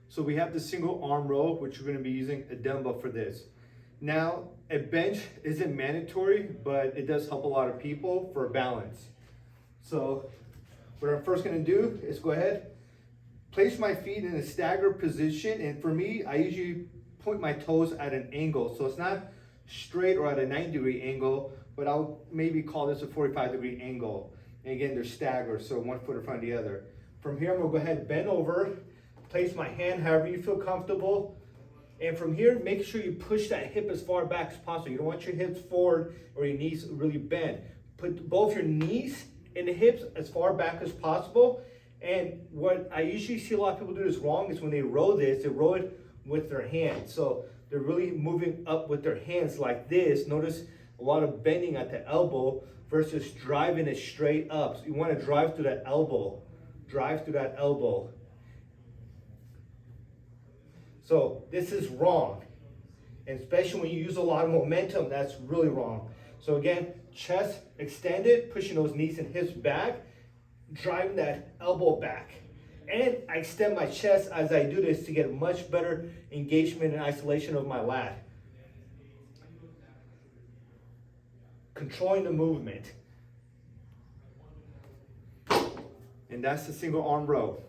So we have the single arm row, which we're gonna be using a dumbbell for this. Now, a bench isn't mandatory, but it does help a lot of people for balance. So what I'm first gonna do is go ahead, place my feet in a staggered position, and for me, I usually point my toes at an angle. So it's not straight or at a 90-degree angle, but I'll maybe call this a 45-degree angle. And again, they're staggered, so one foot in front of the other. From here, I'm gonna go ahead and bend over, place my hand however you feel comfortable. And from here, make sure you push that hip as far back as possible. You don't want your hips forward or your knees really bent. Put both your knees and the hips as far back as possible. And what I usually see a lot of people do this wrong is when they row this, they row it with their hands. So they're really moving up with their hands like this. Notice a lot of bending at the elbow versus driving it straight up. So you want to drive through that elbow. Drive through that elbow. So this is wrong. And especially when you use a lot of momentum, that's really wrong. So again, chest extended, pushing those knees and hips back, driving that elbow back. And I extend my chest as I do this to get a much better engagement and isolation of my lat. Controlling the movement. And that's the single arm row.